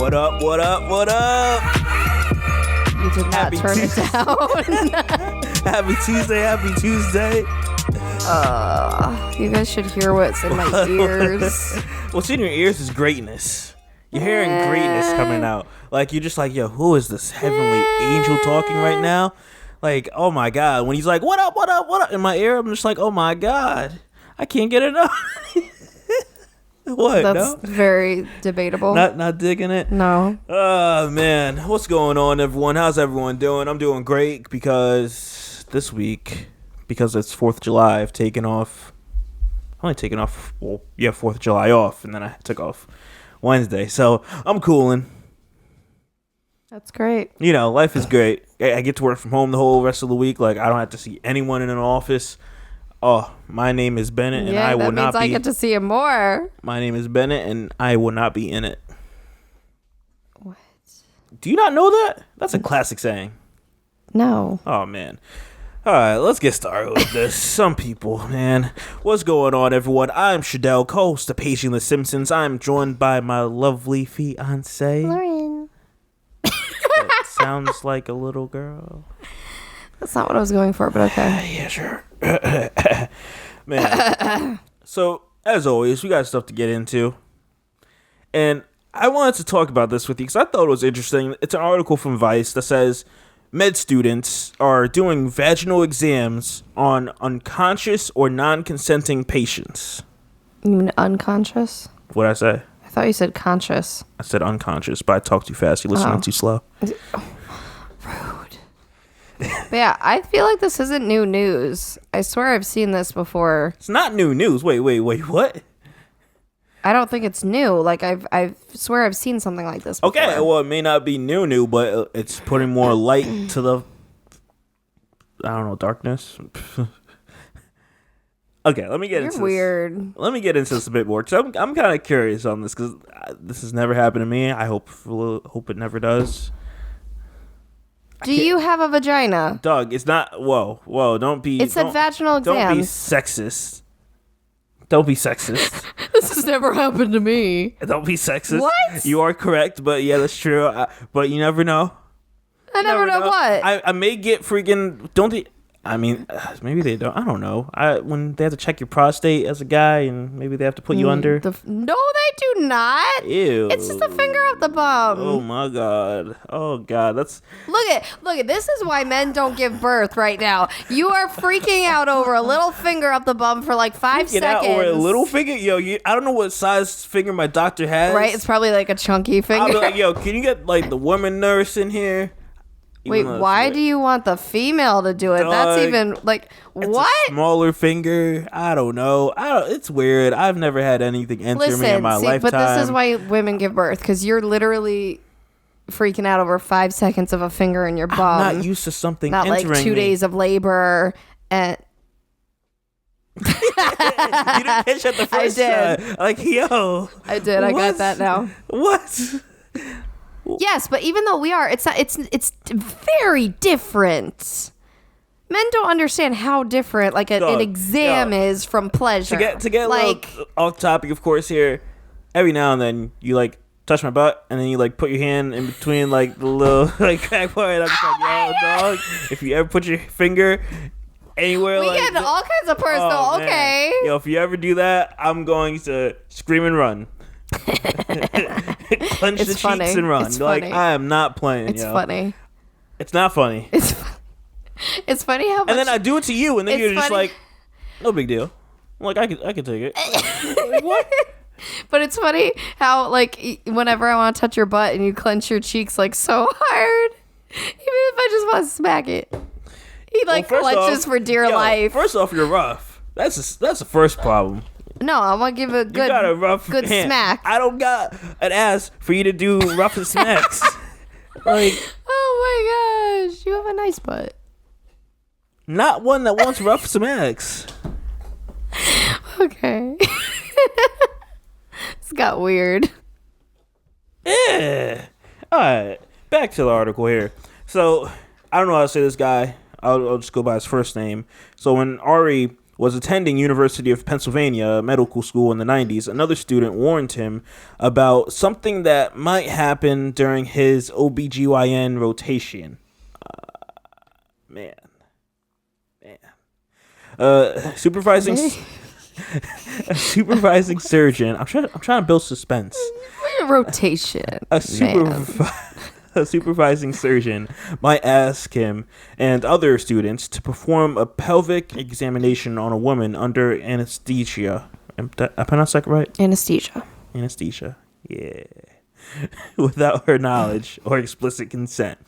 What up? What up? What up? You did not turn it down. Happy Tuesday. Happy Tuesday. You guys should hear what's in my ears. What's in your ears is greatness. You're hearing greatness coming out. Like, you're just like, yo, who is this heavenly angel talking right now? Like, oh my God. When he's like, what up, what up, what up? In my ear, I'm just like, oh my God. I can't get enough. What? That's very debatable. Not digging it? No. Oh, man. What's going on, everyone? How's everyone doing? I'm doing great because this week, because it's 4th of July, I've taken off. I only taken off, 4th of July off, and then I took off Wednesday. So I'm cooling. That's great. You know, life is great. I get to work from home the whole rest of the week. Like, I don't have to see anyone in an office. Oh, my name is Bennett, and I will not be. I get to see him more. My name is Bennett, and I will not be in it. What? Do you not know that? That's a classic saying. No. Oh, man. All right, let's get started with this. Some people, man. What's going on, everyone? I'm Shadell, co-host of PagingTheSimpsons. I'm joined by my lovely fiancée, Lauren. That sounds like a little girl. That's not what I was going for, but okay. Yeah, sure. Man. So, as always, we got stuff to get into. And I wanted to talk about this with you because I thought it was interesting. It's an article from Vice that says med students are doing vaginal exams on unconscious or non-consenting patients. You mean unconscious? What'd I say? I thought you said conscious. I said unconscious, but I talked too fast. You're listening too slow. Rude. But yeah, I feel like this isn't new news. I swear I've seen this before. It's not new news. Wait, what? I don't think it's new. Like I swear I've seen something like this before. Okay, well, it may not be new, but it's putting more light to the, I don't know, darkness. Okay, let me get into weird. This. Let me get into this a bit more, because I'm kind of curious on this, because this has never happened to me. I hope it never does. Do you have a vagina? Doug, it's not, whoa, don't be. It said vaginal exams. Don't be sexist. Don't be sexist. This has nenever happened to me. Don't be sexist. What? You are correct, but yeah, that's true. But you never know. I never know what. I may get freaking. Don't they? I mean, maybe they don't. I don't know. When they have to check your prostate as a guy, and maybe they have to put you under. No, they do not. Ew. It's just a finger up the bum. Oh my God. Oh God. That's. Look at. This is why men don't give birth right now. You are freaking out over a little finger up the bum for like 5 seconds. Out over a little finger, yo. I don't know what size finger my doctor has. Right, it's probably like a chunky finger. I'll be like, yo, can you get like the woman nurse in here? Wait, why do you want the female to do it? That's even like what? A smaller finger. I don't know. It's weird. I've never had anything enter me in my lifetime. But this is why women give birth, because you're literally freaking out over 5 seconds of a finger in your bum. I'm not used to something not entering like 2 days of labor and. You didn't catch that the first time. Like, yo. I did. I got that now. What? Yes, but even though we are, it's not. It's very different. Men don't understand how different like an exam is from pleasure. To get like off topic, of course. Here, every now and then you like touch my butt, and then you like put your hand in between like the little like crack part. And I'm just like, yo, dog. If you ever put your finger anywhere, we like get all kinds of personal. Oh, okay. Yo, if you ever do that, I'm going to scream and run. Clench the cheeks and run. It's like, funny. I am not playing. It's funny. It's not funny. It's funny how much. And then I do it to you, and then you're just like, no big deal. I'm like, I could take it. Like, what? But it's funny how like whenever I want to touch your butt and you clench your cheeks like so hard, even if I just want to smack it, he like clenches for dear life. First off, you're rough. That's the first problem. No, I want to give a good, you got a rough good hand. smack. I don't got an ass for you to do rough and smacks. Like, oh my gosh, you have a nice butt. Not one that wants rough smacks. Okay. It's got weird. Yeah. All right. Back to the article here. So, I don't know how to say this guy. I'll just go by his first name. So, when Ari was attending University of Pennsylvania medical school in the 90s, another student warned him about something that might happen during his OBGYN rotation. Man. Supervising surgeon. I'm trying to build suspense. Rotation. A supervising surgeon might ask him and other students to perform a pelvic examination on a woman under anesthesia. I pronounced that right? Anesthesia. Yeah. Without her knowledge or explicit consent.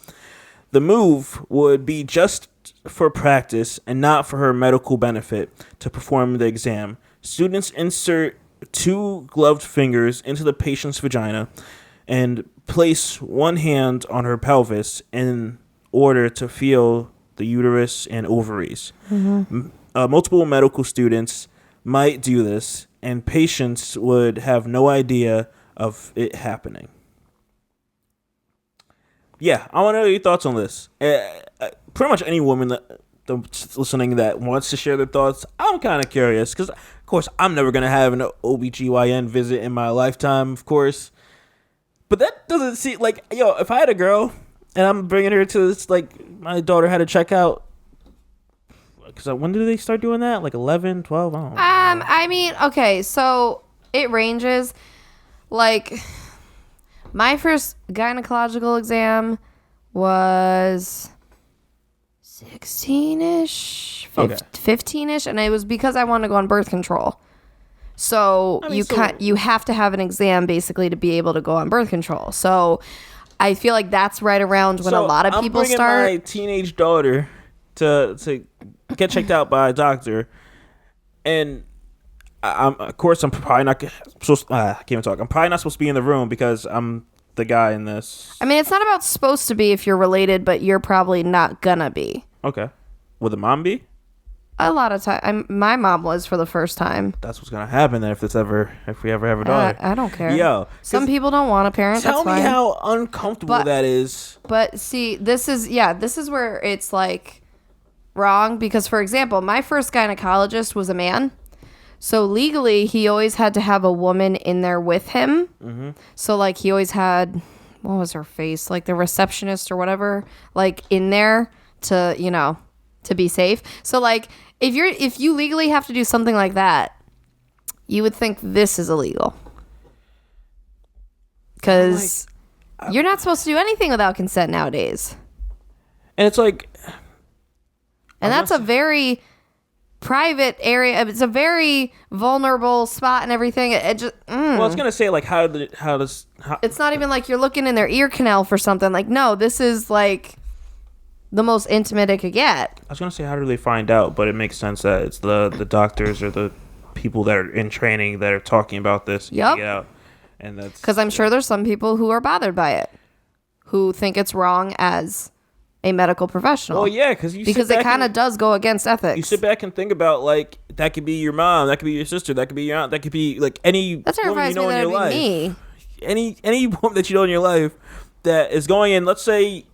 The move would be just for practice and not for her medical benefit to perform the exam. Students insert 2 gloved fingers into the patient's vagina and place one hand on her pelvis in order to feel the uterus and ovaries. Mm-hmm. Multiple medical students might do this, and patients would have no idea of it happening. Yeah, I want to know your thoughts on this. Pretty much any woman that's listening that wants to share their thoughts, I'm kind of curious, because, of course, I'm never going to have an OBGYN visit in my lifetime, of course. But that doesn't seem like, if I had a girl and I'm bringing her to this, like, my daughter had to check out. Because when did they start doing that? Like 11, 12? I don't know. I mean, okay, so it ranges. Like, my first gynecological exam was 16-ish, 15-ish, and it was because I wanted to go on birth control. So you have to have an exam basically to be able to go on birth control. So I feel like that's right around when a lot of people start. I'm bringing my teenage daughter to get checked out by a doctor, and I'm probably not supposed. I can't even talk. I'm probably not supposed to be in the room because I'm the guy in this. I mean, it's not about supposed to be if you're related, but you're probably not gonna be. Okay, will the mom be? A lot of time, my mom was for the first time. That's what's gonna happen then if we ever have a daughter. I don't care. Some people don't want a parent. Tell me how uncomfortable that is. But see, this is where it's like wrong because, for example, my first gynecologist was a man, so legally he always had to have a woman in there with him. Mm-hmm. So like he always had, what was her face, like the receptionist or whatever, like in there to to be safe. So like. If you legally have to do something like that, you would think this is illegal. Because you're not supposed to do anything without consent nowadays. And it's like... And that's a very private area. It's a very vulnerable spot and everything. It just... Well, I was going to say, like, how does... It's not even like you're looking in their ear canal for something. Like, no, this is like... the most intimate it could get. I was going to say, how do they find out? But it makes sense that it's the doctors or the people that are in training that are talking about this. Yep. And that's... Because I'm sure there's some people who are bothered by it. Who think it's wrong as a medical professional. Well, yeah, because it kind of does go against ethics. You sit back and think about, like, that could be your mom, that could be your sister, that could be your aunt, that could be, like, any woman you know in your life. Me. Any woman that you know in your life that is going in, let's say...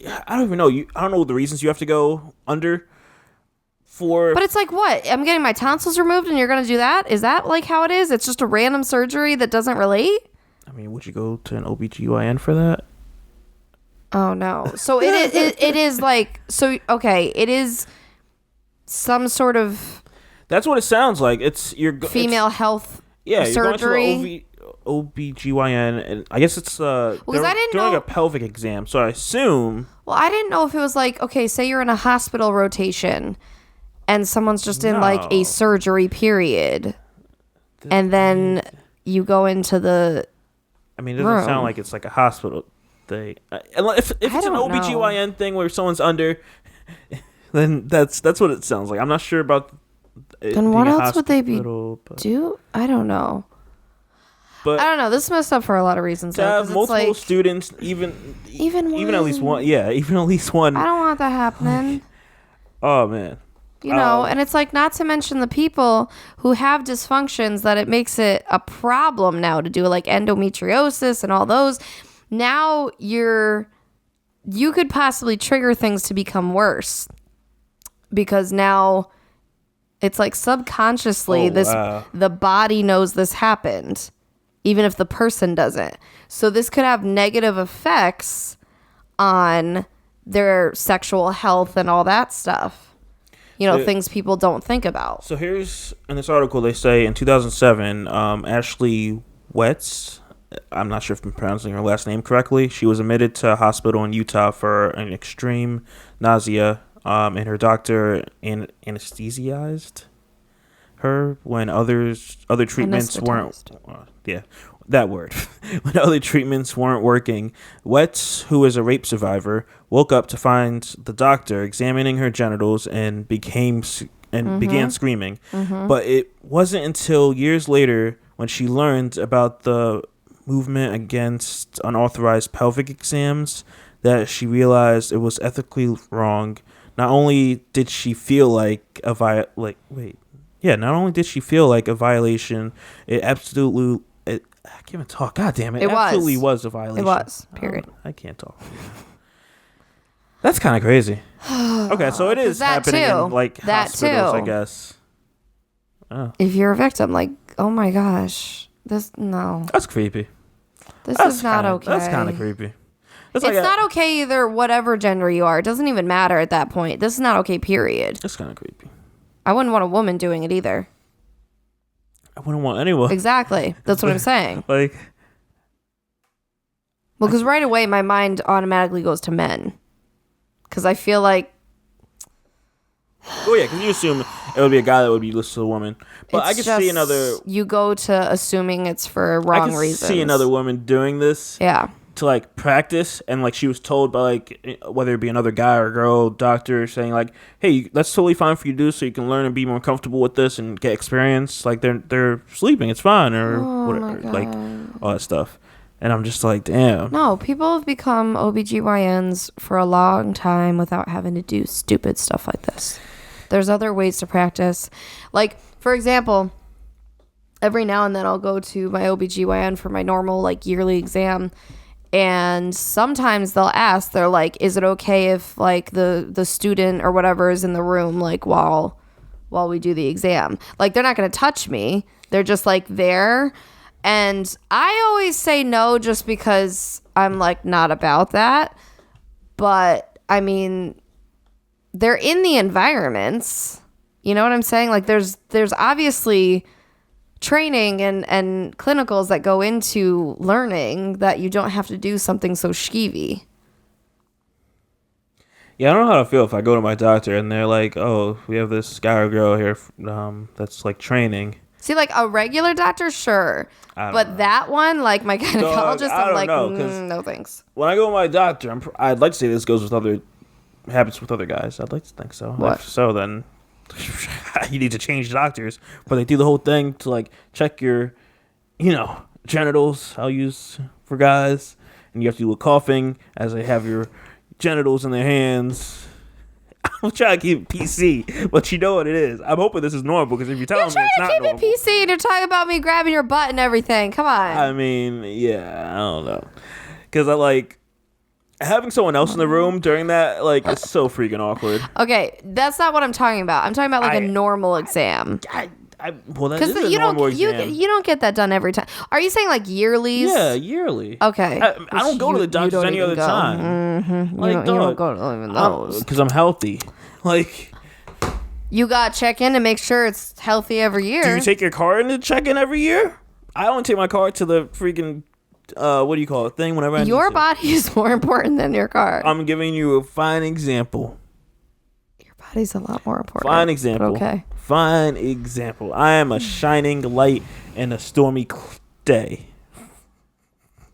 I don't even know. I don't know the reasons you have to go under for. But it's like, what? I'm getting my tonsils removed and you're going to do that? Is that like how it is? It's just a random surgery that doesn't relate? I mean, would you go to an OBGYN for that? Oh, no. So it is like, so, okay, it is some sort of. That's what it sounds like. It's your female health surgery. You're going to OBGYN, and I guess it's I didn't doing a pelvic exam, so I assume. Well, I didn't know if it was like, okay, say you're in a hospital rotation and someone's just in like a surgery period, and then you go into the I mean, it doesn't sound like it's like a hospital thing. If it's an OBGYN thing where someone's under, then that's what it sounds like. I'm not sure about then what else would they be do? I don't know. But I don't know. This is messed up for a lot of reasons. To have multiple students, even at least one. Yeah, even at least one. I don't want that happening. Oh, man. And it's like, not to mention the people who have dysfunctions that it makes it a problem now to do, like endometriosis and all those. Now you could possibly trigger things to become worse because now It's like subconsciously wow. the body knows this happened, even if the person doesn't. So this could have negative effects on their sexual health and all that stuff. Things people don't think about. So here's, in this article, they say in 2007, Ashley Wetz, I'm not sure if I'm pronouncing her last name correctly, she was admitted to a hospital in Utah for an extreme nausea, and her doctor anesthetized her when other treatments weren't. That word. When other treatments weren't working, Wetz, who is a rape survivor, woke up to find the doctor examining her genitals and began screaming. Mm-hmm. But it wasn't until years later when she learned about the movement against unauthorized pelvic exams that she realized it was ethically wrong. Not only did she feel like a not only did she feel like a violation, it absolutely. I can't even talk. God damn it! It absolutely was a violation. It was. Period. I can't talk. That's kind of crazy. Okay, so it is happening in hospitals, I guess. Oh. If you're a victim, oh my gosh, no. That's creepy. This is not okay. That's kind of creepy. It's not okay either. Whatever gender you are, it doesn't even matter at that point. This is not okay. Period. That's kind of creepy. I wouldn't want a woman doing it either. I wouldn't want anyone. Exactly. That's what I'm saying. Well, because right away my mind automatically goes to men. Because I feel like... Oh, yeah, because you assume it would be a guy that would be listed to a woman. But I could see another... You go to assuming it's for wrong reasons. I could see another woman doing this. Yeah. To practice, and she was told by whether it be another guy or girl doctor saying hey, that's totally fine for you to do, so you can learn and be more comfortable with this and get experience. They're sleeping, it's fine, or whatever, all that stuff. And I'm just damn. No, people have become OBGYNs for a long time without having to do stupid stuff like this. There's other ways to practice. For example, every now and then I'll go to my OBGYN for my normal yearly exam. And sometimes they'll ask, they're like, is it okay if the student or whatever is in the room while we do the exam? They're not going to touch me. They're just there. And I always say no just because I'm not about that. But I mean, they're in the environments. You know what I'm saying? There's obviously training and clinicals that go into learning that you don't have to do something so skeevy. Yeah, I don't know how to feel if I go to my doctor and they're like, oh, we have this guy or girl here that's training. See, a regular doctor, sure. But know. That one, my gynecologist, I'm no thanks. When I go to my doctor, I'd like to say this goes with happens with other guys. I'd like to think so. What? If so, then you need to change doctors. But they do the whole thing to check your, genitals. I'll use for guys, and you have to do a coughing as they have your genitals in their hands. I'm trying to keep it PC, but you know what it is. I'm hoping this is normal because if you're telling me it's not normal. You're trying to keep it PC and you're talking about me grabbing your butt and everything. Come on. I mean, yeah, I don't know. Because having someone else in the room during that, it's so freaking awkward. Okay, that's not what I'm talking about. I'm talking about a normal exam. Well, that is a normal exam. You don't get that done every time. Are you saying yearlies? Yeah, yearly. Okay. I don't go to the doctors any other time. Mm-hmm. You don't go to even those. Because I'm healthy. You got to check in to make sure it's healthy every year. Do you take your car in to check in every year? I only take my car to the freaking... what do you call it? Thing whenever I your body is more important than your car. I'm giving you a fine example. Your body's a lot more important. Fine example. Okay. Fine example. I am a shining light in a stormy day.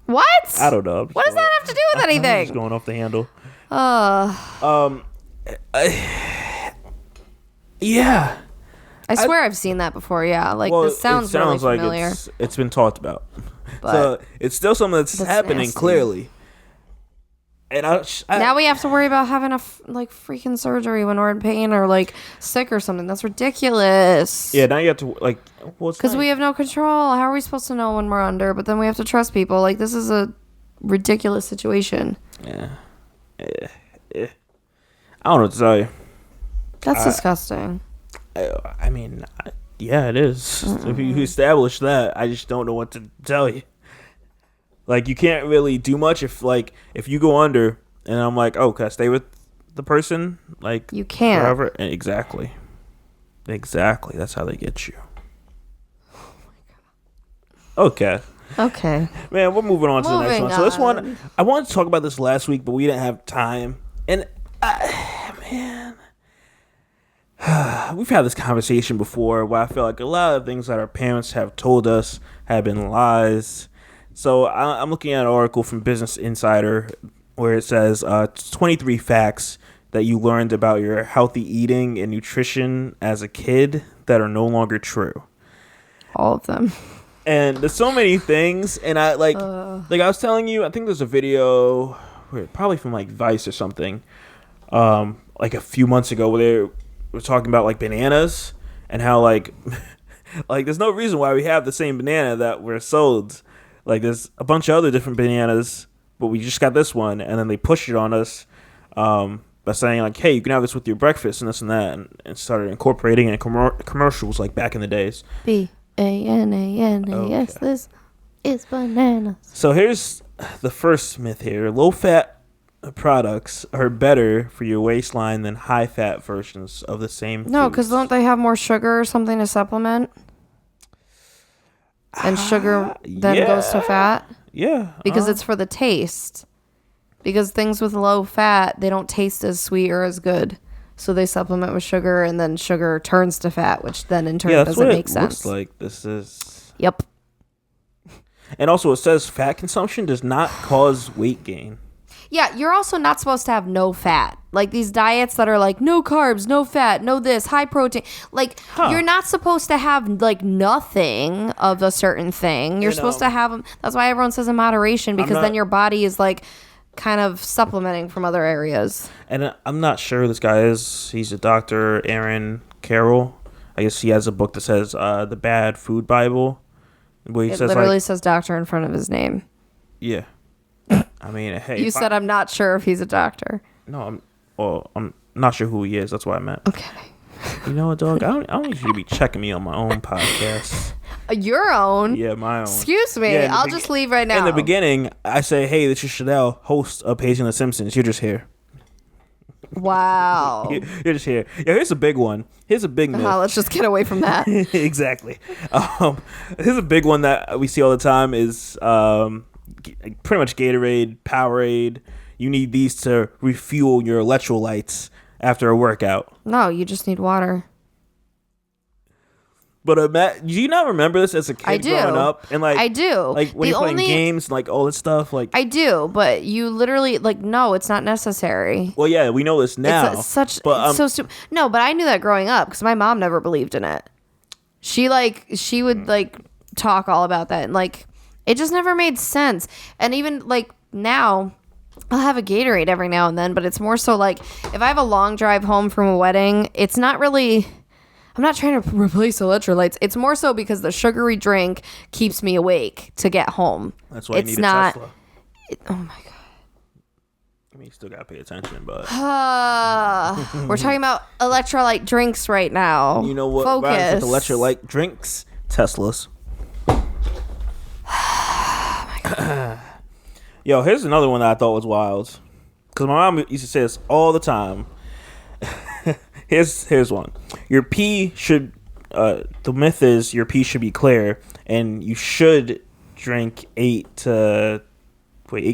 What? I don't know. What does that have to do with anything? I'm just going off the handle. Yeah. I swear I've seen that before. Yeah, this sounds really familiar. It's been talked about. But so it's still something that's happening nasty. Clearly. And now we have to worry about having a freaking surgery when we're in pain or sick or something. That's ridiculous. Yeah, now you have to because we have no control. How are we supposed to know when we're under? But then we have to trust people. This is a ridiculous situation. Yeah. I don't know what to tell you. That's disgusting. I mean, yeah, it is. If you establish that, I just don't know what to tell you. Like, you can't really do much if you go under and I'm like, oh, can I stay with the person? Like, you can't. Forever? Exactly. That's how they get you. Oh my god. Okay. Man, we're moving on to the next one. So this one, on. I wanted to talk about this last week, but we didn't have time. And, man, we've had this conversation before where I feel like a lot of things that our parents have told us have been lies. So I'm looking at an article from Business Insider where it says 23 facts that you learned about your healthy eating and nutrition as a kid that are no longer true. All of them. And there's so many things, and I like I was telling you, I think there's a video, probably from like Vice or something, like a few months ago, where they were talking about like bananas and how like there's no reason why we have the same banana that we're sold. Like there's a bunch of other different bananas, but we just got this one, and then they pushed it on us by saying like, hey, you can have this with your breakfast and this and that, and started incorporating it in commercials like back in the days. Bananas. Okay. This is bananas. So here's the first myth here. Low-fat products are better for your waistline than high-fat versions of the same No, because don't they have more sugar or something to supplement? And sugar then goes to fat? Yeah. Because it's for the taste. Because things with low fat, they don't taste as sweet or as good. So they supplement with sugar, and then sugar turns to fat, which then in turn doesn't make sense. Looks like this is. Yep. And also, it says fat consumption does not cause weight gain. Yeah, you're also not supposed to have no fat. Like these diets that are like no carbs, no fat, no this, high protein. Like you're not supposed to have like nothing of a certain thing. You're supposed to have them. That's why everyone says in moderation, because then your body is like kind of supplementing from other areas. And I'm not sure who this guy is. He's a doctor, Aaron Carroll. I guess he has a book that says The Bad Food Bible. Where he says, literally says doctor in front of his name. Yeah. I mean, hey. You said I'm not sure if he's a doctor. No, I'm not sure who he is. That's what I meant. Okay. You know what, dog? I don't need you to be checking me on my own podcast. Your own? Yeah, my own. Excuse me. Yeah, I'll just leave right now. In the beginning, I say, hey, this is Shadell, host of Paging-The-Simpsons. You're just here. Wow. You're just here. Yeah, here's a big one. Here's a big myth. Let's just get away from that. Exactly. Here's a big one that we see all the time is pretty much Gatorade, Powerade. You need these to refuel your electrolytes after a workout. No, you just need water. But do you not remember this as a kid growing up? And like I do. Like when you're playing games, like all this stuff. Like I do, but you literally like no, it's not necessary. Well, yeah, we know this now. It's so stupid. No, but I knew that growing up because my mom never believed in it. She would like talk all about that, and like it just never made sense. And even like now, I'll have a Gatorade every now and then, but it's more so like if I have a long drive home from a wedding, it's not really. I'm not trying to replace electrolytes. It's more so because the sugary drink keeps me awake to get home. That's why you need a Tesla. Oh my god. I mean, you still gotta pay attention, but we're talking about electrolyte drinks right now. You know what? Focus. With electrolyte drinks, Teslas. Oh my god. Yo, here's another one that I thought was wild. Because my mom used to say this all the time. Here's one. Your pee should. The myth is your pee should be clear, and you should drink 8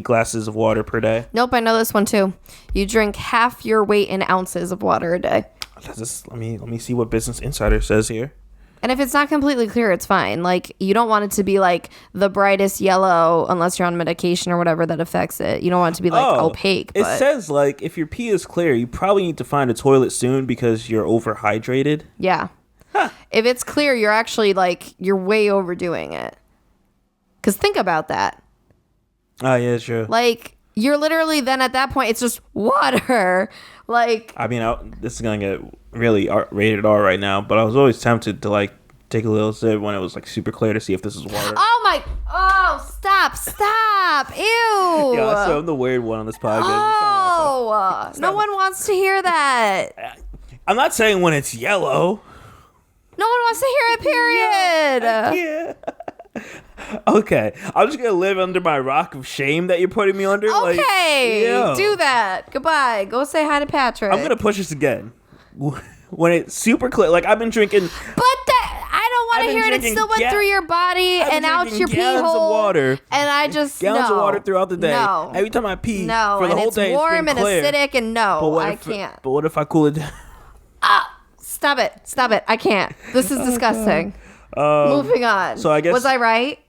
glasses of water per day. Nope, I know this one too. You drink half your weight in ounces of water a day. Let me see what Business Insider says here. And if it's not completely clear, it's fine. Like, you don't want it to be like the brightest yellow unless you're on medication or whatever that affects it. You don't want it to be like opaque. It says like if your pee is clear, you probably need to find a toilet soon because you're overhydrated. Yeah. Huh. If it's clear, you're actually like, you're way overdoing it. Because think about that. Oh, yeah, sure. Like, you're literally then at that point, it's just water. Like, I mean, this is going to get really rated R right now, but I was always tempted to like take a little sip when it was like super clear to see if this is water. Stop. Ew. Yeah, so I'm the weird one on this podcast. No one wants to hear that. I'm not saying when it's yellow. No one wants to hear it, period. Yeah. Okay. I'm just going to live under my rock of shame that you're putting me under. Okay. Yo. Do that. Goodbye. Go say hi to Patrick. I'm going to push this again. When it's super clear. Like, I've been drinking... But I don't want to hear it. It still went through your body and out your pee hole. Gallons of water. And I just... Gallons of water throughout the day. No. Every time I pee No. for the whole day, it's warm and clear. acidic and no, I can't. But what if I cool it down? Stop it. Stop it. I can't. This is disgusting. Moving on. So I guess... Was I right?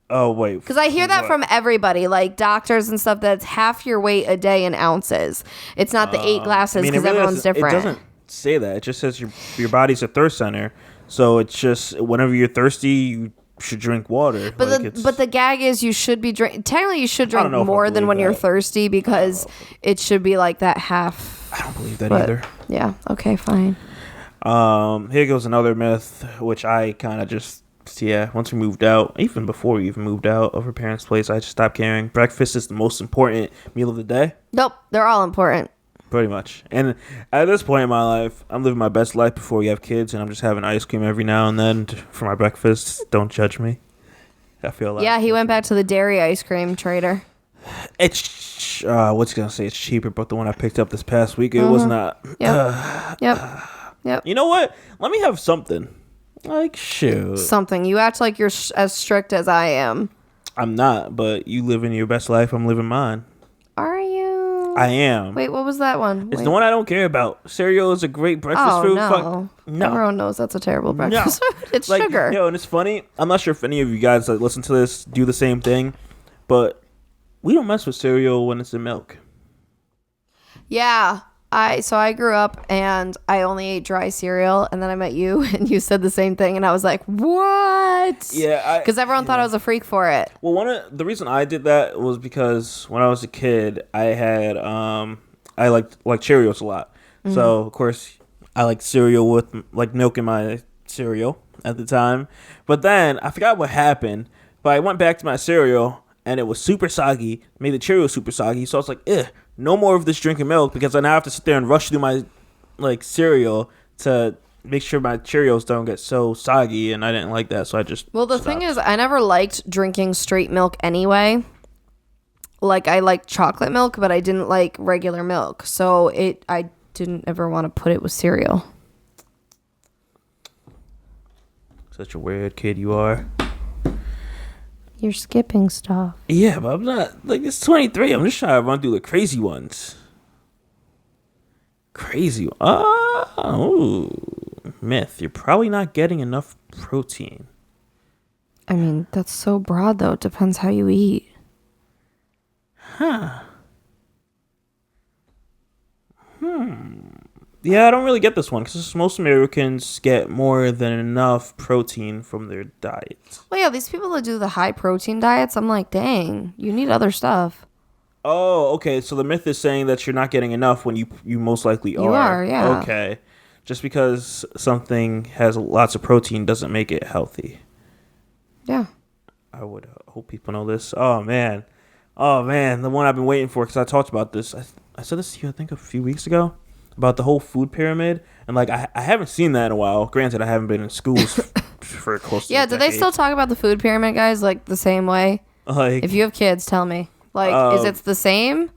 Oh, wait. Because I hear that from everybody, like doctors and stuff, that's half your weight a day in ounces. It's not the 8 glasses because everyone's different. It doesn't say that. It just says your body's a thirst center. So it's just whenever you're thirsty, you should drink water. But the gag is you should be drink. Technically, you should drink more than when you're thirsty because it should be like that half. I don't believe that either. Yeah. Okay. Fine. Here goes another myth, which I kind of just once we moved out, even before we even moved out of her parents' place, I just stopped caring. Breakfast is the most important meal of the day. Nope, they're all important. Pretty much. And at this point in my life, I'm living my best life before we have kids, and I'm just having ice cream every now and then for my breakfast. Don't judge me. I feel like... Yeah, he went back to the dairy ice cream trader. It's, what's going to say? It's cheaper, but the one I picked up this past week, it was not. Yep. You know what? Let me have something. Like, shoot. Something. You act like you're as strict as I am. I'm not, but you living your best life. I'm living mine. Are you? I am. Wait, what was that one? It's the one I don't care about. Cereal is a great breakfast food. No. No. Everyone knows that's a terrible breakfast food. It's like, sugar. Yo, and it's funny. I'm not sure if any of you guys that listen to this do the same thing, but we don't mess with cereal when it's in milk. Yeah. I grew up and I only ate dry cereal, and then I met you and you said the same thing, and I was like, what? Yeah. Because everyone thought I was a freak for it. Well, the reason I did that was because when I was a kid, I had I liked Cheerios a lot. Mm-hmm. So of course I liked cereal with like milk in my cereal at the time. But then I forgot what happened, but I went back to my cereal and it was super soggy, made the Cheerios super soggy. So I was like, no more of this drinking milk, because I now have to sit there and rush through my like cereal to make sure my Cheerios don't get so soggy, and I didn't like that, so I just the thing is, I never liked drinking straight milk anyway. Like, I liked chocolate milk, but I didn't like regular milk, so I didn't ever want to put it with cereal. Such a weird kid you are. You're skipping stuff. Yeah, but I'm not, like, it's 23. I'm just trying to run through the crazy ones. Myth. You're probably not getting enough protein. I mean, that's so broad, though. It depends how you eat. Huh. Yeah, I don't really get this one, because most Americans get more than enough protein from their diet. Well, yeah, these people that do the high protein diets, I'm like, dang, you need other stuff. Oh, okay. So the myth is saying that you're not getting enough when you most likely are. You are, yeah. Okay. Just because something has lots of protein doesn't make it healthy. Yeah. I would hope people know this. Oh, man. The one I've been waiting for, because I talked about this. I said this to you, I think, a few weeks ago, about the whole food pyramid. And, like, I haven't seen that in a while. Granted, I haven't been in schools for close to a do they decade. still talk about the food pyramid, guys, like, the same way? Like, if you have kids, tell me. Like, is it the same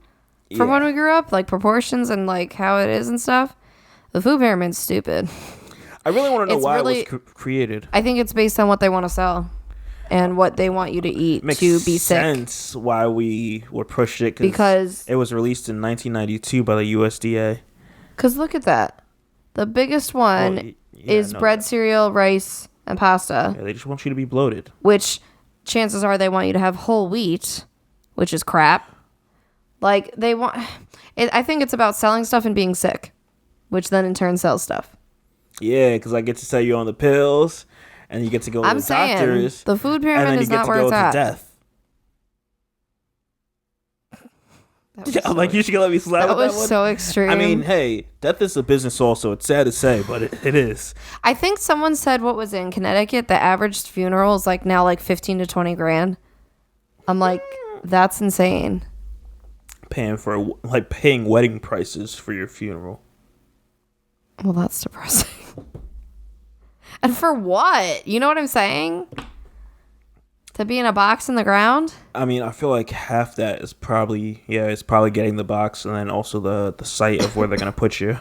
from when we grew up? Like, proportions and, like, how it is and stuff? The food pyramid's stupid. I really want to know why it was created. I think it's based on what they want to sell and what they want you to eat Makes to be sick. Makes sense why we would push it, because it was released in 1992 by the USDA. Because look at that. The biggest one is bread, cereal, rice, and pasta. Yeah, they just want you to be bloated. Which chances are they want you to have whole wheat, which is crap. Like, they want... I think it's about selling stuff and being sick, which then in turn sells stuff. Yeah, because I get to sell you on the pills, and you get to go to the doctors. The food pyramid is not where it's at. Death. I'm like, you should let me slap that with that was one. So extreme. I mean, hey, death is a business also. It's sad to say, but it is. I think someone said, what was it, in Connecticut, the average funeral is like now like 15 to 20 grand. I'm like, that's insane. Paying wedding prices for your funeral. Well, that's depressing. And for what? You know what I'm saying? To be in a box in the ground? I mean, I feel like half that is probably, it's probably getting the box and then also the site of where they're going to put you.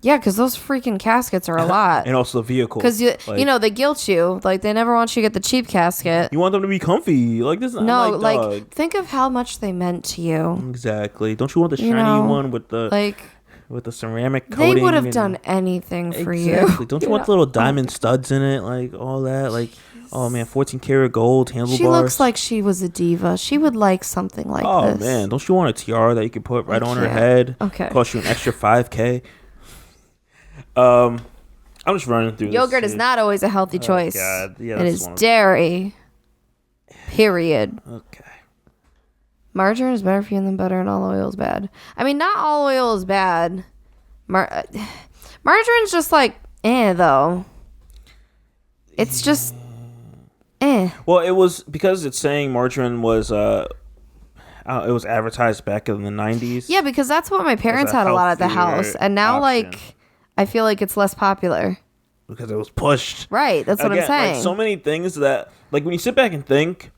Yeah, because those freaking caskets are a lot. And also the vehicle. Because, they guilt you. Like, they never want you to get the cheap casket. You want them to be comfy. Like, this is not dog. Think of how much they meant to you. Exactly. Don't you want the shiny one with the... with the ceramic coating? They would have done anything for you. Don't you want the little diamond studs in it? Like, all that? Like, oh, man, 14 karat gold handlebars. She looks like she was a diva. She would like something like this. Oh, man. Don't you want a tiara that you can put right on her head? Okay. Cost you an extra $5,000. I'm just running through Yogurt this. is not always a healthy choice. God. Yeah, it is dairy. Period. Okay. Margarine is better for you than butter, and olive oil is bad. I mean, not all oil is bad. Margarine's just like, though. It's just, Well, it was because it's saying margarine was, it was advertised back in the 90s. Yeah, because that's what my parents had a lot at the house. And now, option. I feel like it's less popular. Because it was pushed. Right, that's what I'm saying. Like, so many things that, like, when you sit back and think,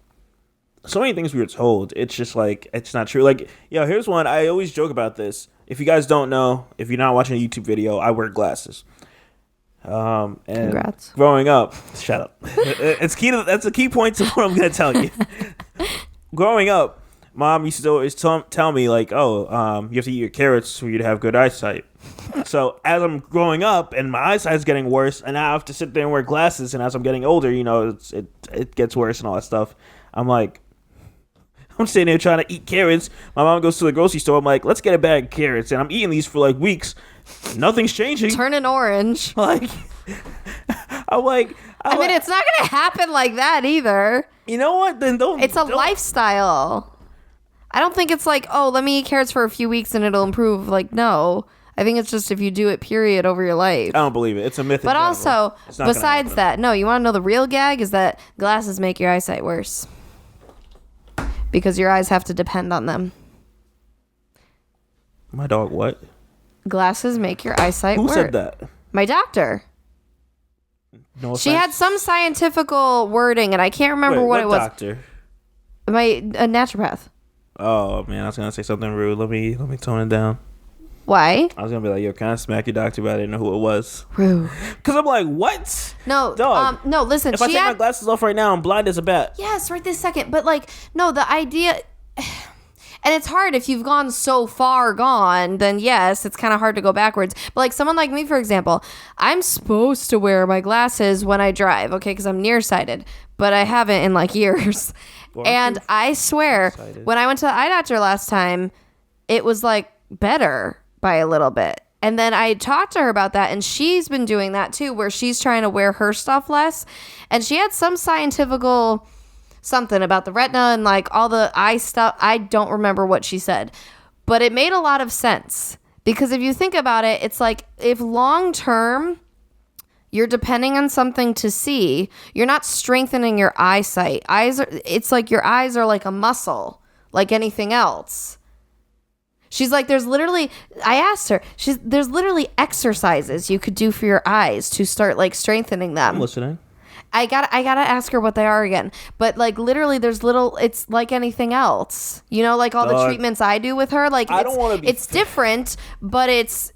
so many things we were told, it's just like, it's not true. Like, here's one. I always joke about this. If you guys don't know, if you're not watching a YouTube video, I wear glasses. And Congrats. Growing up, shut up. That's a key point to what I'm going to tell you. Growing up, Mom used to always tell me, like, you have to eat your carrots for you to have good eyesight. So as I'm growing up and my eyesight's getting worse, and I have to sit there and wear glasses, and as I'm getting older, it gets worse and all that stuff. I'm sitting there trying to eat carrots. My mom goes to the grocery store. I'm like, let's get a bag of carrots. And I'm eating these for like weeks. Nothing's changing. Turning orange. Like, I mean, it's not going to happen like that either. You know what? Then don't. It's a lifestyle. I don't think it's like, let me eat carrots for a few weeks and it'll improve. Like, no. I think it's just if you do it, period, over your life. I don't believe it. It's a myth. But also, besides that, no, you want to know the real gag is that glasses make your eyesight worse. Because your eyes have to depend on them. My dog, what? Glasses make your eyesight worse. Who said that? My doctor. No offense. She had some scientific wording, and I can't remember what it was. Doctor? A naturopath. Oh man, I was gonna say something rude. Let me tone it down. Why? I was gonna be like, can I smack your doctor, but I didn't know who it was. Rude. Because I'm like, what? No, dog. No, listen. If I take my glasses off right now, I'm blind as a bat. Yes, right this second. But no, the idea, and it's hard if you've gone so far gone. Then yes, it's kind of hard to go backwards. But someone like me, for example, I'm supposed to wear my glasses when I drive, okay, because I'm nearsighted, but I haven't in years. And I swear, when I went to the eye doctor last time, it was better by a little bit. And then I talked to her about that, and she's been doing that too, where she's trying to wear her stuff less. And she had some scientific something about the retina and all the eye stuff. I don't remember what she said, but it made a lot of sense, because if you think about it, it's if long term you're depending on something to see, you're not strengthening your eyesight. It's your eyes are like a muscle, like anything else. She's there's literally, I asked her, there's literally exercises you could do for your eyes to start strengthening them. I'm listening. I gotta ask her what they are again. But literally there's it's like anything else. All the treatments I do with her, I don't want to be. It's different, but it's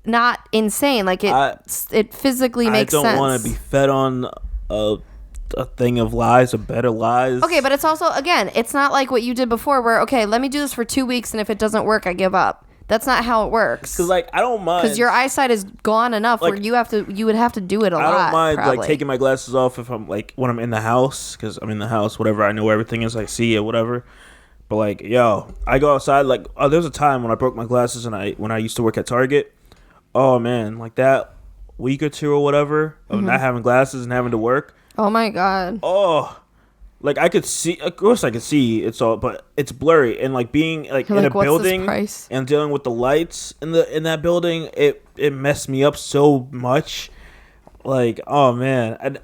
not insane. It physically makes sense. I don't want to be fed on a thing of lies, a bed of lies. Okay, but it's also, again, it's not like what you did before where, okay, let me do this for 2 weeks, and if it doesn't work, I give up. That's not how it works. Because I don't mind. Because your eyesight is gone enough where you would have to do it a lot. I don't mind probably. taking my glasses off if I'm when I'm in the house, because I'm in the house, whatever. I know where everything is. I see it, whatever. But I go outside. There was a time when I broke my glasses, and when I used to work at Target. Oh man, that week or two or whatever of not having glasses and having to work. Oh my god. Oh, I could see. Of course, I could see. It's all, but it's blurry. And being in a building and dealing with the lights in that building, it messed me up so much. Oh man,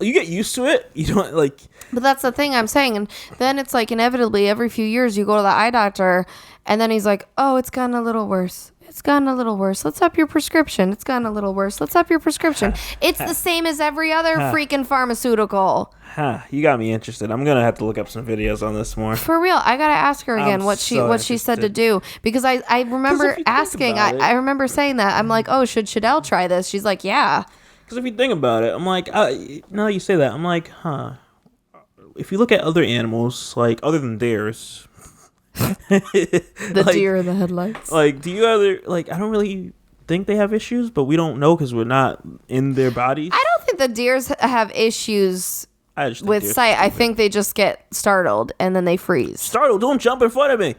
you get used to it. You don't like. But that's the thing I'm saying. And then it's like inevitably every few years you go to the eye doctor and then he's like, oh, it's gotten a little worse. It's gotten a little worse. Let's up your prescription. It's gotten a little worse. Let's up your prescription. It's the same as every other freaking pharmaceutical. You got me interested. I'm going to have to look up some videos on this more. For real. I got to ask her again what she said to do. Because I remember asking. I remember saying that. I'm like, oh, should Shadell try this? She's like, yeah. Because if you think about it, I'm like, now you say that, I'm like, if you look at other animals, like, other than theirs. The deer in the headlights. Like, do you other, like, I don't really think they have issues, but we don't know because we're not in their bodies. I don't think the deers have issues with sight. I think they just get startled and then they freeze. Startled, don't jump in front of me.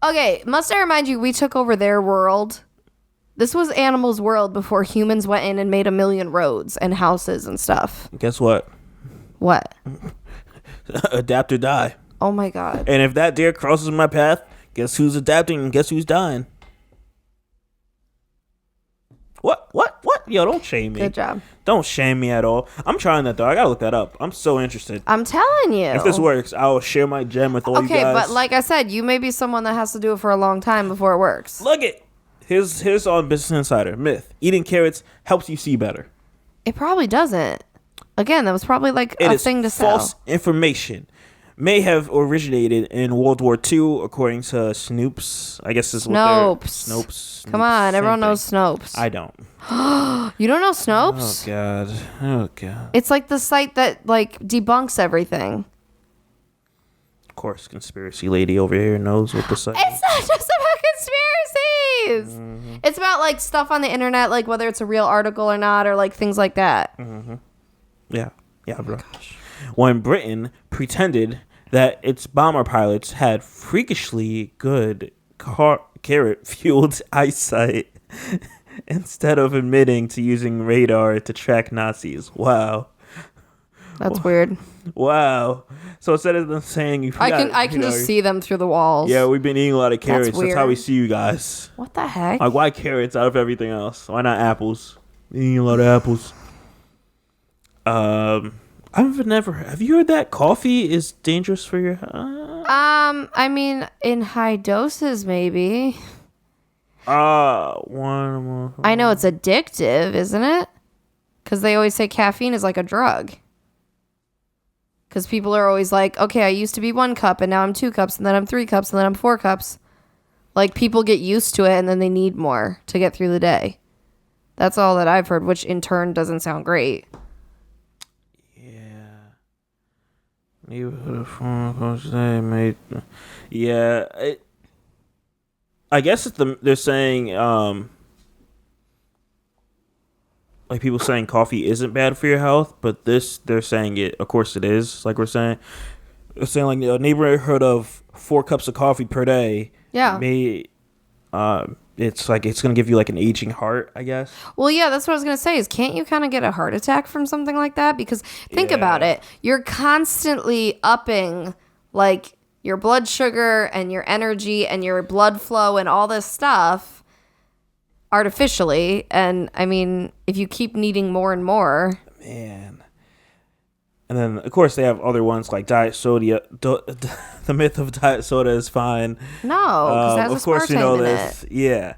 Okay, must I remind you, we took over their world. This was animals' world before humans went in and made a million roads and houses and stuff. Guess what? What? Adapt or die. Oh my God. And if that deer crosses my path, guess who's adapting and guess who's dying? What? Yo, don't shame me. Good job. Don't shame me at all. I'm trying that, though. I gotta look that up. I'm so interested. I'm telling you. If this works, I will share my gem with all you guys. Okay, but like I said, you may be someone that has to do it for a long time before it works. Look it. Here's on Business Insider. Myth. Eating carrots helps you see better. It probably doesn't. Again, that was probably like a thing to sell. False information. May have originated in World War II, according to Snopes. I guess this is what Snopes. Come on, everyone knows Snopes. I don't. You don't know Snopes? Oh god. It's like the site that like debunks everything. Of course, conspiracy lady over here knows what the site. It's not just about conspiracies. Mm-hmm. It's about like stuff on the internet, like whether it's a real article or not, or like things like that. Mm-hmm. Yeah, bro. When Britain pretended that its bomber pilots had freakishly good carrot-fueled eyesight instead of admitting to using radar to track Nazis. Wow. That's weird. Wow. So instead of them saying I can just see them through the walls. Yeah, we've been eating a lot of carrots. That's how we see you guys. What the heck? Like, why carrots out of everything else? Why not apples? Eating a lot of apples. Have you heard that coffee is dangerous for your I mean, in high doses, maybe. One more. I know it's addictive, isn't it? Because they always say caffeine is like a drug. Because people are always like, okay, I used to be 1 cup, and now I'm 2 cups, and then I'm 3 cups, and then I'm 4 cups. Like, people get used to it, and then they need more to get through the day. That's all that I've heard, which in turn doesn't sound great. Yeah, I guess they're saying like people saying coffee isn't bad for your health, but they're saying it. Of course, it is. Like we're saying like a neighborhood of 4 cups of coffee per day. Yeah. It's like it's gonna give you like an aging heart, I guess. Well, yeah, that's what I was gonna say. Is can't you kind of get a heart attack from something like that? Because think about it, you're constantly upping like your blood sugar and your energy and your blood flow and all this stuff artificially. And I mean, if you keep needing more and more, man. And then, of course, they have other ones like diet soda. The myth of diet soda is fine. No, because that's of course you know this. Yeah,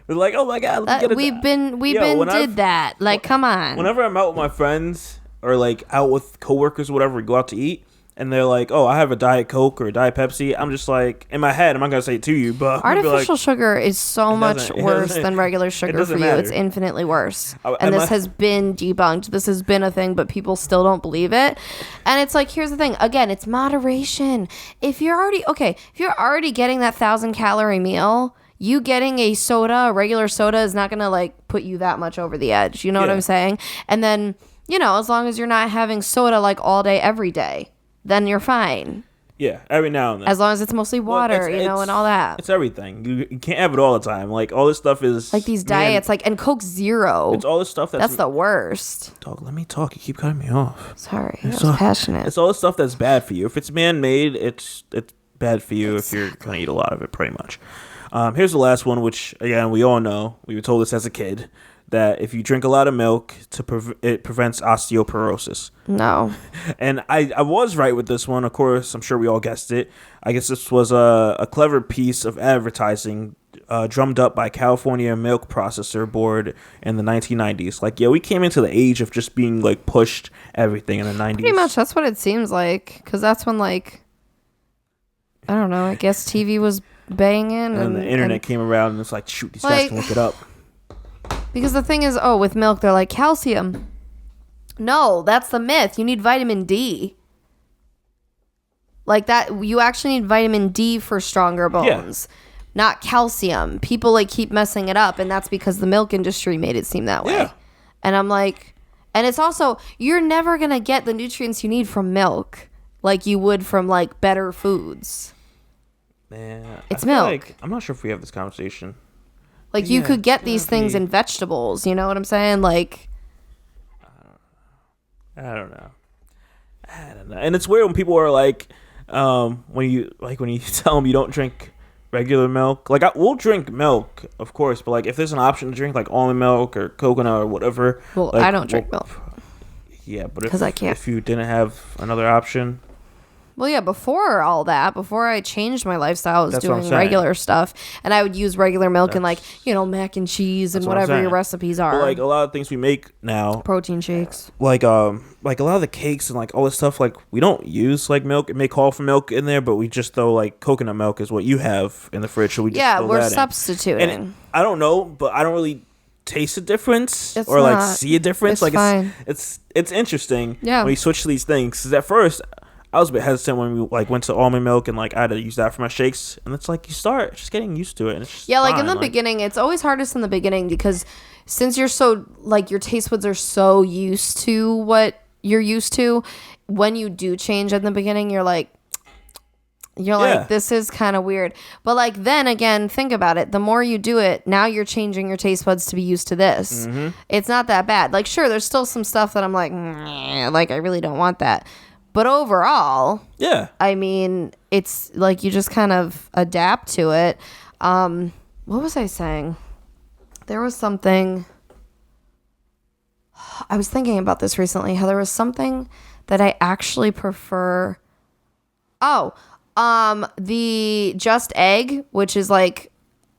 but like, oh my god, let me get did that. Like, come on. Whenever I'm out with my friends or like out with coworkers, or whatever, we go out to eat, and they're like, "Oh, I have a Diet Coke or a Diet Pepsi." I'm just like, in my head, I'm not gonna say it to you, but artificial sugar is so much worse than regular sugar for you. Matter. It's infinitely worse, and this has been debunked. This has been a thing, but people still don't believe it. And it's like, here's the thing. Again, it's moderation. If you're already getting that 1,000-calorie meal, you getting a regular soda is not gonna like put you that much over the edge. You know what I'm saying? And then, as long as you're not having soda like all day, every day, then you're fine. Yeah, every now and then. As long as it's mostly water, and all that. It's everything. You can't have it all the time. Like, all this stuff is... Like, these diets, and Coke Zero. It's all this stuff that's the worst. Dog, let me talk. You keep cutting me off. Sorry, I was passionate. It's all the stuff that's bad for you. If it's man-made, it's bad for you if you're going to eat a lot of it, pretty much. Here's the last one, which, again, we all know. We were told this as a kid. that if you drink a lot of milk, it prevents osteoporosis. No. And I was right with this one. Of course, I'm sure we all guessed it. I guess this was a clever piece of advertising drummed up by California Milk Processor Board in the 1990s. Like, yeah, we came into the age of just being, like, pushed everything in the 90s. Pretty much, that's what it seems like. Because that's when, like, I don't know, I guess TV was banging. And then the internet came around, and it's like, shoot, these guys can look it up. Because the thing is, with milk, they're like, calcium. No, that's the myth. You need vitamin D. Like that, you actually need vitamin D for stronger bones, not calcium. People like keep messing it up, and that's because the milk industry made it seem that way. Yeah. And I'm like, and it's also, you're never going to get the nutrients you need from milk like you would from like better foods. Man, it's milk. Like, I'm not sure if we have this conversation. Like, you could get these things in vegetables. You know what I'm saying? Like, I don't know. And it's weird when people are like, when you tell them you don't drink regular milk. Like, we'll drink milk, of course, but like if there's an option to drink like almond milk or coconut or whatever. Well, like, I don't drink milk. Yeah, but because I can't. If you didn't have another option. Well, yeah, before all that, before I changed my lifestyle, I was doing regular stuff. And I would use regular milk and, like, you know, mac and cheese and whatever your recipes are. But, like, a lot of things we make now. Protein shakes. Like a lot of the cakes and, like, all this stuff, like, we don't use, like, milk. It may call for milk in there, but we just throw, like, coconut milk is what you have in the fridge. So we just throw we're that substituting. And I don't know, but I don't really taste a difference like see a difference. It's like, fine. It's interesting when you switch to these things. Because at first, I was a bit hesitant when we like went to almond milk and like I had to use that for my shakes, and it's like you start just getting used to it. And it's just like fine. In the beginning, it's always hardest in the beginning because since you're so like your taste buds are so used to what you're used to, when you do change in the beginning, you're like this is kind of weird. But like then again, think about it. The more you do it, now you're changing your taste buds to be used to this. Mm-hmm. It's not that bad. Like sure, there's still some stuff that I'm like I really don't want that. But overall, I mean, it's like you just kind of adapt to it. What was I saying? There was something. I was thinking about this recently, how there was something that I actually prefer. The Just Egg, which is like,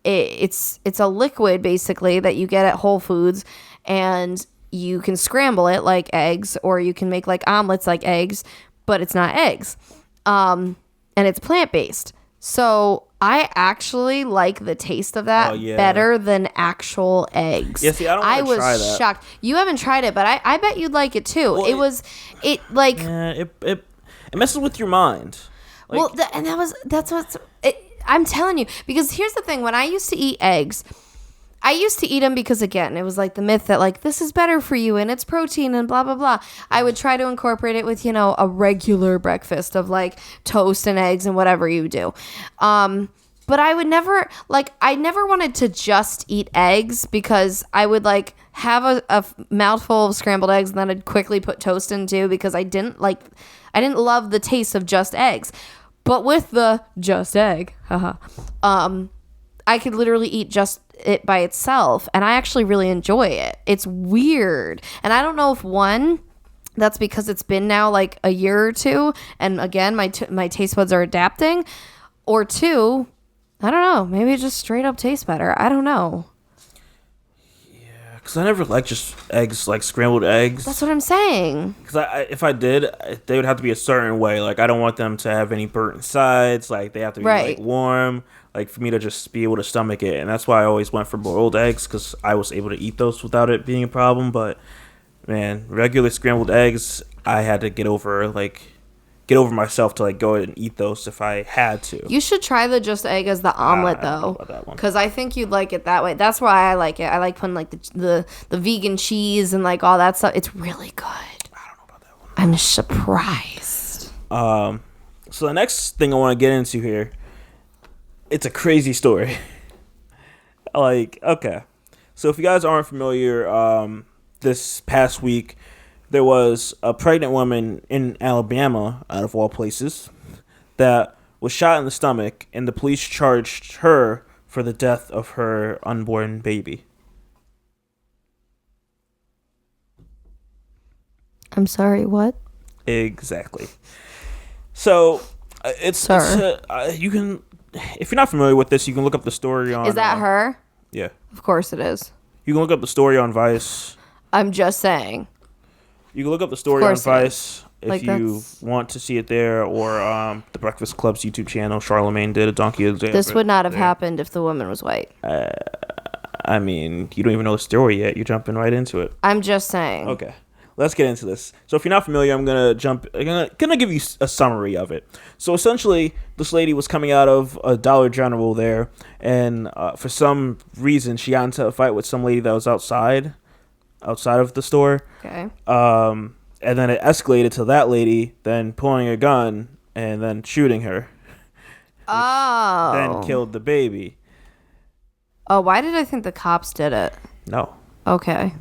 it's a liquid basically that you get at Whole Foods, and you can scramble it like eggs, or you can make like omelets like eggs, but it's not eggs. And it's plant-based. So I actually like the taste of that better than actual eggs. Yeah, see, I don't want to try that. I was shocked. You haven't tried it, but I bet you'd like it too. Well, it messes with your mind. Like, I'm telling you, because here's the thing. When I used to eat eggs, I used to eat them because, again, it was like the myth that, like, this is better for you and it's protein and blah, blah, blah. I would try to incorporate it with, you know, a regular breakfast of, like, toast and eggs and whatever you do. But I would never, like, I never wanted to just eat eggs because I would, like, have a mouthful of scrambled eggs and then I'd quickly put toast in, too, because I didn't love the taste of just eggs. But with the Just Egg, I could literally eat just it by itself, and I actually really enjoy it. It's weird, and I don't know if that's because it's been now like a year or two, and again my taste buds are adapting, or two, I don't know, maybe it just straight up tastes better. I don't know. Yeah, because I never liked just eggs, like scrambled eggs. That's what I'm saying. Because if I did, they would have to be a certain way. Like I don't want them to have any burnt sides. Like they have to be like warm. Like, for me to just be able to stomach it. And that's why I always went for boiled eggs, because I was able to eat those without it being a problem. But, man, regular scrambled eggs, I had to get over myself to, like, go ahead and eat those if I had to. You should try the Just Egg as the omelet, though. Because I think you'd like it that way. That's why I like it. I like putting, like, the vegan cheese and, like, all that stuff. It's really good. I don't know about that one. I'm surprised. So the next thing I want to get into here, it's a crazy story. Like, okay. So if you guys aren't familiar, this past week, there was a pregnant woman in Alabama, out of all places, that was shot in the stomach, and the police charged her for the death of her unborn baby. I'm sorry, what? Exactly. So you can, if you're not familiar with this, you can look up the story on. Is that her? Yeah. Of course it is. You can look up the story on Vice. I'm just saying. You can look up the story on Vice if you want to see it there, or the Breakfast Club's YouTube channel. Charlemagne did a donkey of the day. This would not have happened if the woman was white. I mean, you don't even know the story yet. You're jumping right into it. I'm just saying. Okay. Let's get into this. So if you're not familiar, I'm gonna give you a summary of it. So essentially, this lady was coming out of a Dollar General there, and for some reason, she got into a fight with some lady that was outside of the store. Okay. And then it escalated to that lady then pulling a gun and then shooting her. Oh. Then killed the baby. Oh, why did I think the cops did it? No. Okay.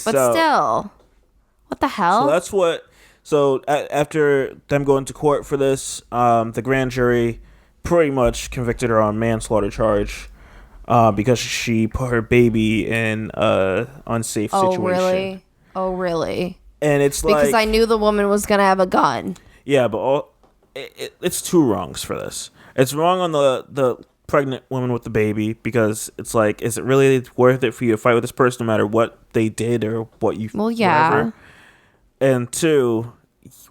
But still. What the hell? So that's what. So after them going to court for this, the grand jury pretty much convicted her on manslaughter charge because she put her baby in an unsafe situation. Oh, really? And it's because I knew the woman was going to have a gun. Yeah, but it's two wrongs for this. It's wrong on the pregnant woman with the baby because it's like, is it really worth it for you to fight with this person no matter what they did or what you... Well, yeah. Whatever? And two,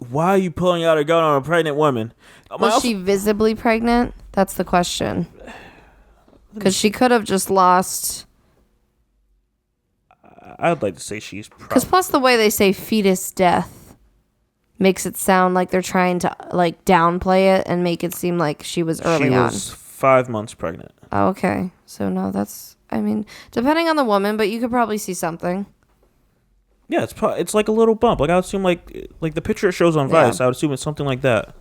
why are you pulling out a gun on a pregnant woman? Was she visibly pregnant? That's the question. Because she could have just lost... I'd like to say she's... Because plus the way they say fetus death makes it sound like they're trying to like downplay it and make it seem like she was early on. She was 5 months pregnant. Oh, okay. So no, that's... I mean, depending on the woman, but you could probably see something. Yeah, it's like a little bump. Like I would assume, like the picture it shows on Vice, I would assume it's something like that.